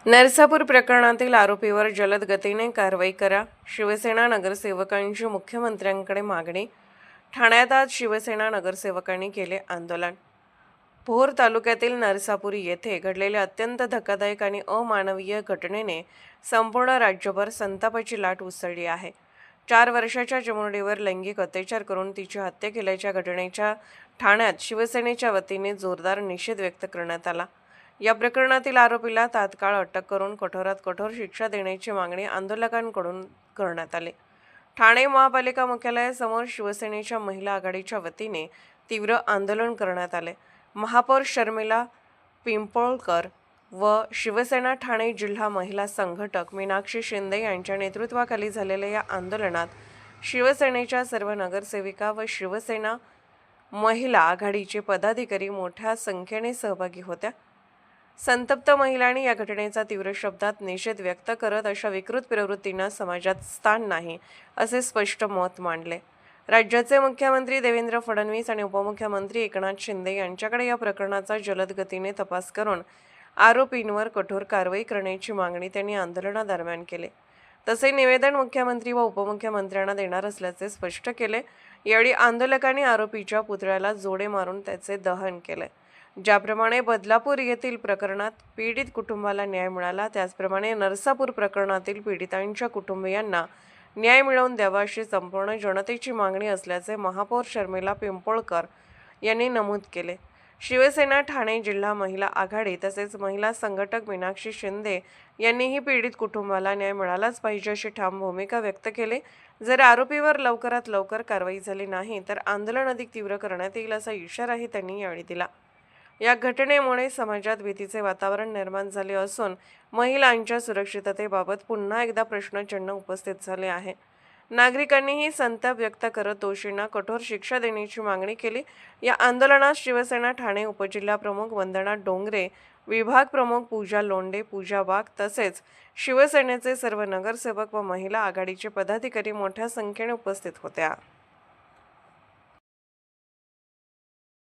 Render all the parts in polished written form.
नरसापूर प्रकरणातील आरोपीवर जलद गतीने कारवाई करा. शिवसेना नगरसेवकांची मुख्यमंत्र्यांकडे मागणी. ठाण्यात आज शिवसेना नगरसेवकांनी केले आंदोलन. भोर तालुक्यातील नरसापूर येथे घडलेल्या अत्यंत धक्कादायक आणि अमानवीय घटनेने संपूर्ण राज्यभर संतापाची लाट उसळली आहे. 4 वर्षाच्या चिमुरडीवर लैंगिक अत्याचार करून तिची हत्या केल्याच्या घटनेच्या ठाण्यात शिवसेनेच्या वतीने जोरदार निषेध व्यक्त करण्यात आला. या प्रकरणातील आरोपीला तात्काळ अटक करून कठोरात कठोर शिक्षा देण्याची मागणी आंदोलकांकडून करण्यात आली. ठाणे महापालिका मुख्यालयासमोर शिवसेनेच्या महिला आघाडीच्या वतीने तीव्र आंदोलन करण्यात आले. महापौर शर्मिला पिंपळकर व शिवसेना ठाणे जिल्हा महिला संघटक मीनाक्षी शिंदे यांच्या नेतृत्वाखाली झालेल्या या आंदोलनात शिवसेनेच्या सर्व नगरसेविका व शिवसेना महिला आघाडीचे पदाधिकारी मोठ्या संख्येने सहभागी होत्या. संतप्त महिलांनी या घटनेचा तीव्र शब्दात निषेध व्यक्त करत अशा विकृत प्रवृत्तींना समाजात स्थान नाही असे स्पष्ट मत मांडले. राज्याचे मुख्यमंत्री देवेंद्र फडणवीस आणि उपमुख्यमंत्री एकनाथ शिंदे यांच्याकडे या प्रकरणाचा जलद गतीने तपास करून आरोपींवर कठोर कारवाई करण्याची मागणी त्यांनी आंदोलनादरम्यान केली. तसे निवेदन मुख्यमंत्री व उपमुख्यमंत्र्यांना देणार असल्याचे स्पष्ट केले. यावेळी आंदोलकांनी आरोपीच्या पुतळ्याला जोडे मारून त्याचे दहन केले. ज्याप्रमाणे बदलापूर येथील प्रकरणात पीडित कुटुंबाला न्याय मिळाला, त्याचप्रमाणे नरसापूर प्रकरणातील पीडितांच्या कुटुंबियांना न्याय मिळवून द्यावा अशी संपूर्ण जनतेची मागणी असल्याचे महापौर शर्मिला पिंपळकर यांनी नमूद केले. शिवसेना ठाणे जिल्हा महिला आघाडी तसेच महिला संघटक मीनाक्षी शिंदे यांनीही पीडित कुटुंबाला न्याय मिळालाच पाहिजे अशी ठाम भूमिका व्यक्त केली. जर आरोपीवर लवकरात लवकर कारवाई झाली नाही तर आंदोलन अधिक तीव्र करण्यात येईल असा इशाराही त्यांनी यावेळी दिला. या घटनेमुळे समाजात भीतीचे वातावरण निर्माण झाले असून महिलांच्या सुरक्षिततेबाबत पुन्हा एकदा प्रश्नचिन्ह उपस्थित झाले आहे. नागरिकांनीही संताप व्यक्त करत दोषींना कठोर शिक्षा देण्याची मागणी केली. या आंदोलनात शिवसेना ठाणे उपजिल्हा प्रमुख वंदना डोंगरे, विभाग प्रमुख पूजा लोंढे, पूजा वाघ तसेच शिवसेनेचे सर्व नगरसेवक व महिला आघाडीचे पदाधिकारी मोठ्या संख्येने उपस्थित होत्या.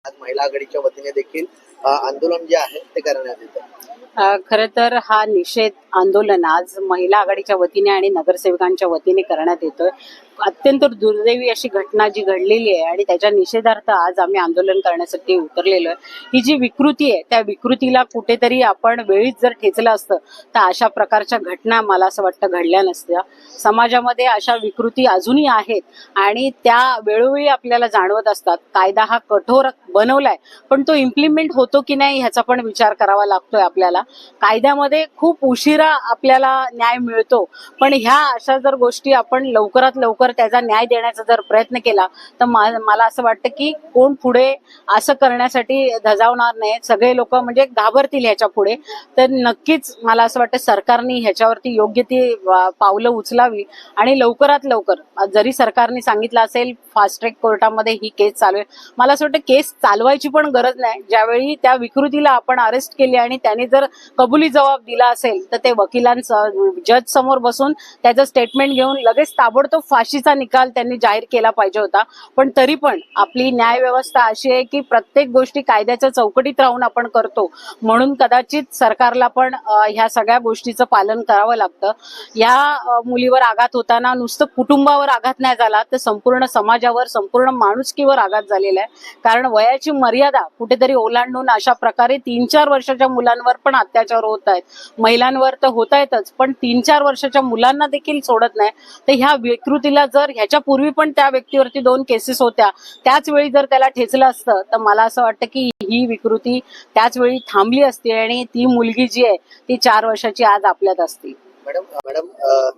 आज महिला आघाडीच्या वतीने देखील आंदोलन जे आहे ते करण्यात येतं. खरं तर हा निषेध आंदोलन आज महिला आघाडीच्या वतीने आणि नगरसेवकांच्या वतीने करण्यात येतोय. अत्यंत दुर्दैवी अशी घटना जी घडलेली आहे आणि त्याच्या निषेधार्थ आज आम्ही आंदोलन करण्यासाठी उतरलेलो आहे. ही जी विकृती आहे त्या विकृतीला कुठेतरी आपण वेळीच जर ठेचलं असतं तर अशा प्रकारच्या घटना मला असं वाटतं घडल्या नसत्या. समाजामध्ये अशा विकृती अजूनही आहेत आणि त्या वेळोवेळी आपल्याला जाणवत असतात. कायदा हा कठोर बनवलाय पण तो इम्प्लिमेंट होतो की नाही ह्याचा पण विचार करावा लागतोय आपल्याला. कायद्यामध्ये खूप उशिरा आपल्याला न्याय मिळतो पण ह्या अशा जर गोष्टी आपण लवकरात लवकर त्याचा न्याय देण्याचा जर प्रयत्न केला तर मला असं वाटतं की कोण पुढे असं करण्यासाठी धजावणार नाही. सगळे लोक म्हणजे घाबरतील ह्याच्या पुढे. तर नक्कीच मला असं वाटतं सरकारने ह्याच्यावरती योग्य ती पावलं उचलावी आणि लवकरात लवकर जरी सरकारने सांगितलं असेल फास्ट ट्रॅक कोर्टामध्ये ही केस चालू आहे, मला असं वाटतं केस चालवायची पण गरज नाही. ज्यावेळी त्या विकृतीला आपण अरेस्ट केली आणि त्याने जर कबुली जबाब दिला असेल तर ते वकिलांचं जज समोर बसून त्याचं स्टेटमेंट घेऊन लगेच ताबडतोब फाशीचा निकाल त्यांनी जाहीर केला पाहिजे होता. पण तरी पण आपली न्याय व्यवस्था अशी आहे की प्रत्येक गोष्टी कायद्याच्या चौकटीत राहून आपण करतो, म्हणून कदाचित सरकारला पण ह्या सगळ्या गोष्टीचं पालन करावं लागतं. या मुलीवर आघात होताना नुसतं कुटुंबावर आघात नाही झाला तर संपूर्ण समाजावर, संपूर्ण माणुसकीवर आघात झालेला आहे. कारण वयाची मर्यादा कुठेतरी ओलांडून अशा प्रकारे 3-4 वर्षाच्या मुलांवर पण अत्याचार होत आहेत. महिलांवर तर होत आहेतच पण 3-4 वर्षाच्या मुलांना देखील सोडत नाही. तर ह्या विकृतीला जर ह्याच्या पूर्वी पण त्या व्यक्तीवरती 2 केसेस होत्या, त्याच वेळी जर त्याला ठेचलं असतं तर मला असं वाटतं की ही विकृती त्याच वेळी थांबली असती आणि ती मुलगी जी आहे ती 4 वर्षाची आज आपल्यात असती. मॅडम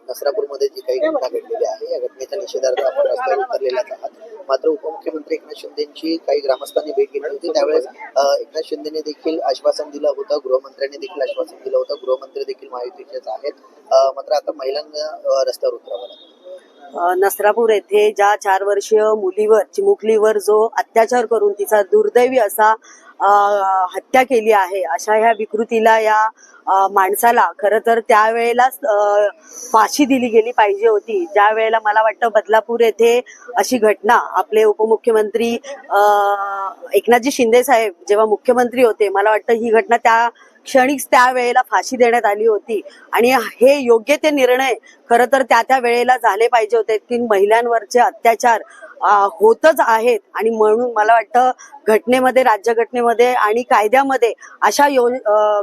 नसरापूरमध्ये जी काही घटना घडलेली आहे या घटनेच्या निषेधार्थ आपण रस्त्यावर उतरलेल्याच आहात. मात्र उपमुख्यमंत्री एकनाथ शिंदेची काही ग्रामस्थांनी भेट घेतली होती. त्यावेळेस एकनाथ शिंदेने देखील आश्वासन दिलं होतं, गृहमंत्र्यांनी देखील आश्वासन दिलं होतं. गृहमंत्री देखील महायुतीचेच आहेत. मात्र आता महिलांना रस्त्यावर उतरावं लागतं. नसरापूर येथे ज्या 4 वर्षीय मुलीवर, चिमुकलीवर जो अत्याचार करून तिचा दुर्दैवी असा हत्या केली आहे, अशा ह्या विकृतीला, या माणसाला खरं तर त्यावेळेलाच फाशी दिली गेली पाहिजे होती. ज्या वेळेला मला वाटतं बदलापूर येथे अशी घटना आपले उपमुख्यमंत्री एकनाथजी शिंदे साहेब जेव्हा मुख्यमंत्री होते, मला वाटतं ही घटना क्षणिक त्यावेळेला फाशी देण्यात आली होती आणि हे योग्य ते निर्णय खरं तर त्या वेळेला झाले पाहिजे होते की महिलांवरचे अत्याचार होतच आहेत आणि म्हणून मला वाटतं घटनेमध्ये, राज्यघटनेमध्ये आणि कायद्यामध्ये अशा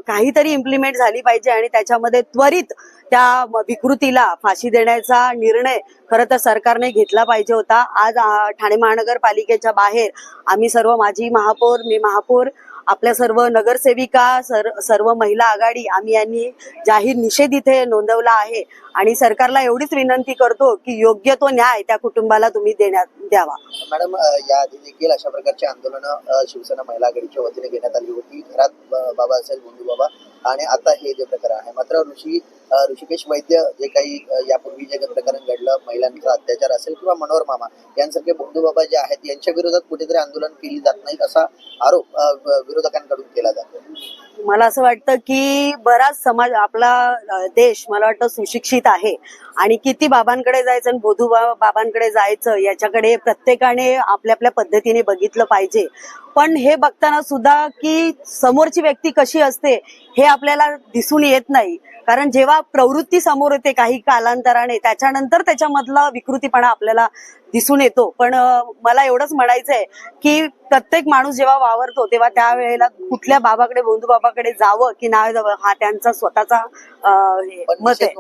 काहीतरी इम्प्लिमेंट झाली पाहिजे आणि त्याच्यामध्ये त्वरित त्या विकृतीला फाशी देण्याचा निर्णय खरं तर सरकारने घेतला पाहिजे होता. आज ठाणे महानगरपालिकेच्या बाहेर आम्ही सर्व, माझी महापौर, मी महापौर, आपल्या सर्व नगरसेविका, सर्व महिला आघाडी, आम्ही यांनी जाहीर निषेध इथे नोंदवला आहे आणि सरकारला एवढीच विनंती करतो की योग्य तो न्याय त्या कुटुंबाला तुम्ही द्यावा. मॅडम, याआधी देखील अशा प्रकारची आंदोलनं शिवसेना महिला आघाडीच्या वतीने घेण्यात आली होती. घरात बाबा असेल, बंधू बाबा, आणि आता हे जे प्रकरण आहे. मात्र ऋषिकेश वैद्य जे काही यापूर्वी जे प्रकरण घडलं, महिलांचा अत्याचार असेल किंवा मनोहर मामा यांसारखे बंधू बाबा जे आहेत यांच्या विरोधात कुठेतरी आंदोलन केली जात नाहीत असा आरोप विरोधकांकडून केला जातो. मला असं वाटतं की बराच समाज, आपला देश मला वाटतं सुशिक्षित आहे आणि किती बाबांकडे जायचं आणि बंधू बाबांकडे जायचं याच्याकडे प्रत्येकाने आपल्या आपल्या पद्धतीने बघितलं पाहिजे. पण हे बघताना सुद्धा की समोरची व्यक्ती कशी असते हे आपल्याला दिसून येत नाही, कारण जेव्हा प्रवृत्ती समोर येते काही कालांतराने त्याच्यानंतर त्याच्यामधला विकृतीपणा आपल्याला दिसून येतो. पण मला एवढंच म्हणायचंय की प्रत्येक माणूस जेव्हा वावरतो तेव्हा त्यावेळेला कुठल्या बाबाकडे, बंधू बाबाकडे जावं की नाही जावं हा त्यांचा स्वतःचा मत आहे.